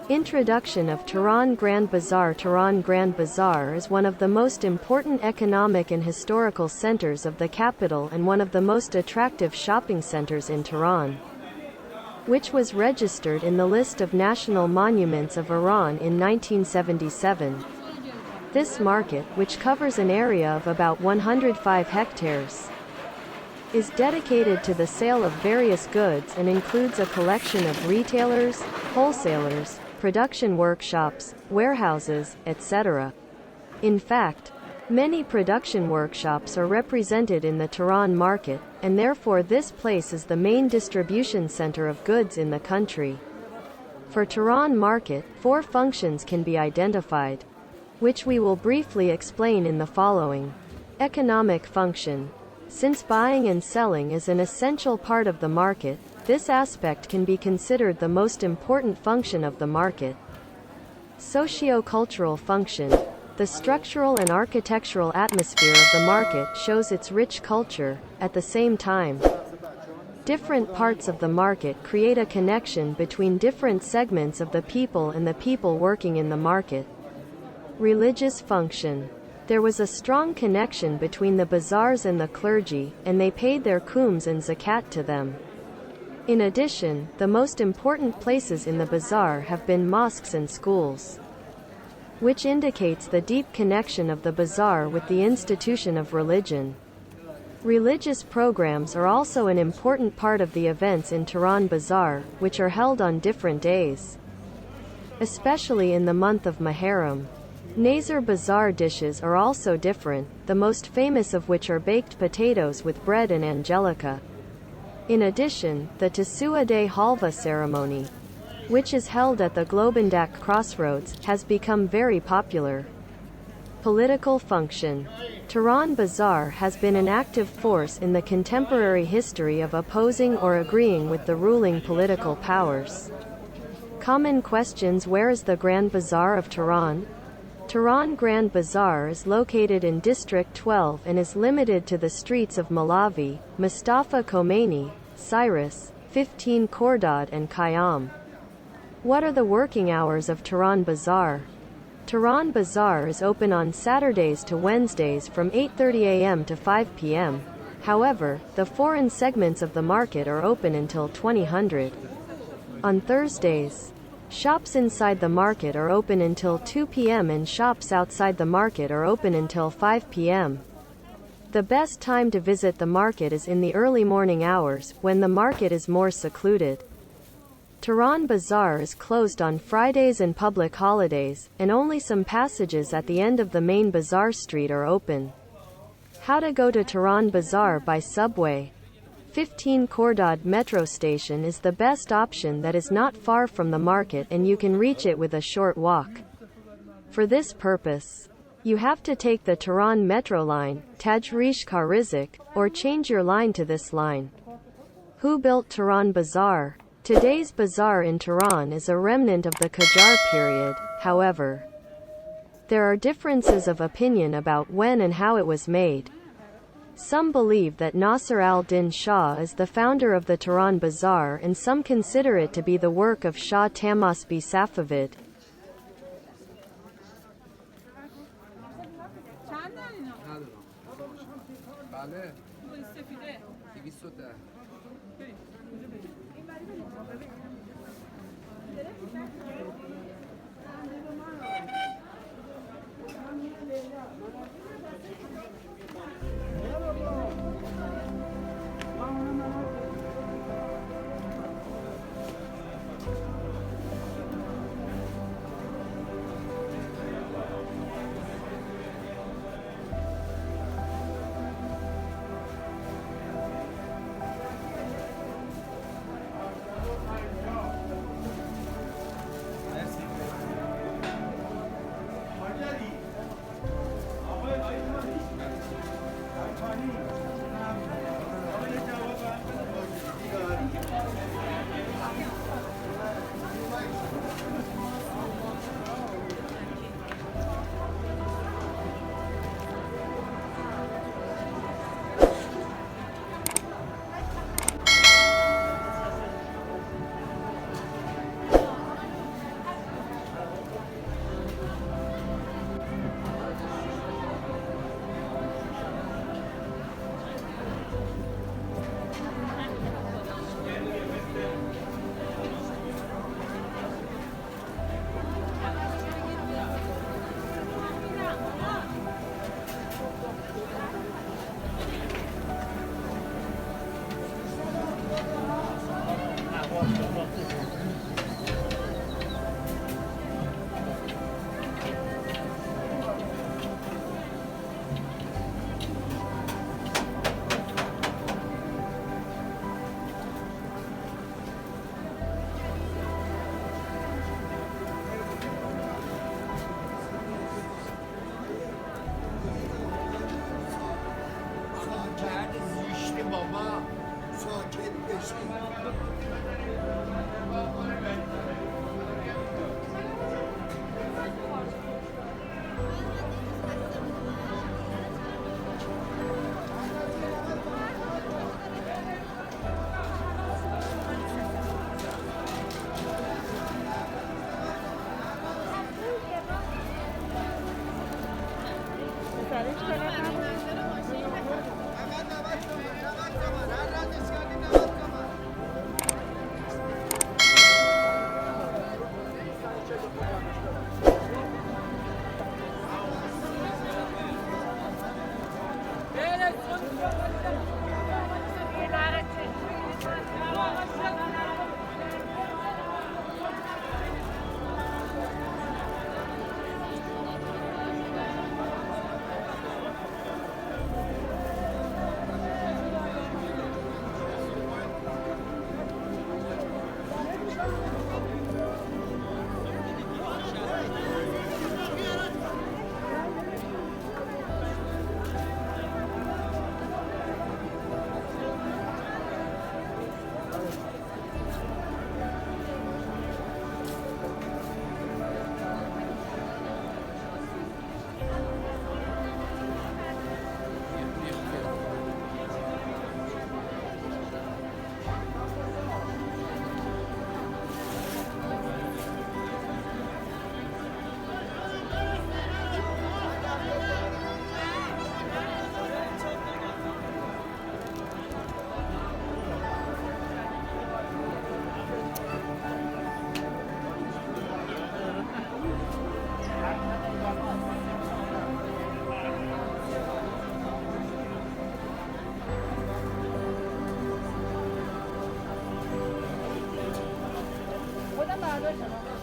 Introduction of Tehran Grand Bazaar. Tehran Grand Bazaar is one of the most important economic and historical centers of the capital and one of the most attractive shopping centers in Tehran, which was registered in the list of national monuments of Iran in 1977. This market, which covers an area of about 105 hectares, is dedicated to the sale of various goods and includes a collection of retailers, wholesalers, production workshops, warehouses, etc. In fact, many production workshops are represented in the Tehran market, and therefore this place is the main distribution center of goods in the country. For Tehran market, 4 functions can be identified, which we will briefly explain in the following. Economic function. Since buying and selling is an essential part of the market, this aspect can be considered the most important function of the market. Socio-cultural function. The structural and architectural atmosphere of the market shows its rich culture. At the same time, different parts of the market create a connection between different segments of the people and the people working in the market. Religious function. There was a strong connection between the bazaars and the clergy, and they paid their khums and zakat to them. In addition, the most important places in the bazaar have been mosques and schools, which indicates the deep connection of the bazaar with the institution of religion. Religious programs are also an important part of the events in Tehran Bazaar, which are held on different days, especially in the month of Muharram. Nazar Bazaar dishes are also different, the most famous of which are baked potatoes with bread and angelica. In addition, the Tasu'a Day Halva ceremony, which is held at the Globendak crossroads, has become very popular. Political function. Tehran Bazaar has been an active force in the contemporary history of opposing or agreeing with the ruling political powers. Common questions. Where is the Grand Bazaar of Tehran? Tehran Grand Bazaar is located in District 12 and is limited to the streets of Malavi, Mustafa Khomeini, Cyrus, 15 Khordad and Khayyam. What are the working hours of Tehran Bazaar? Tehran Bazaar is open on Saturdays to Wednesdays from 8:30 a.m. to 5 p.m. However, the foreign segments of the market are open until 2000. On Thursdays, shops inside the market are open until 2 p.m. and shops outside the market are open until 5 p.m. The best time to visit the market is in the early morning hours, when the market is more secluded. Tehran Bazaar is closed on Fridays and public holidays, and only some passages at the end of the main bazaar street are open. How to go to Tehran Bazaar by subway. 15 Khordad metro station is the best option that is not far from the market and you can reach it with a short walk. For this purpose, you have to take the Tehran metro line, Tajrish Karizik, or change your line to this line. Who built Tehran Bazaar? Today's bazaar in Tehran is a remnant of the Qajar period. However, there are differences of opinion about when and how it was made. Some believe that Nasser al-Din Shah is the founder of the Tehran Bazaar and some consider it to be the work of Shah Tahmaspi Safavid. بله سفیده 210 بریم کجا بریم این بری بریم خودم برداشتم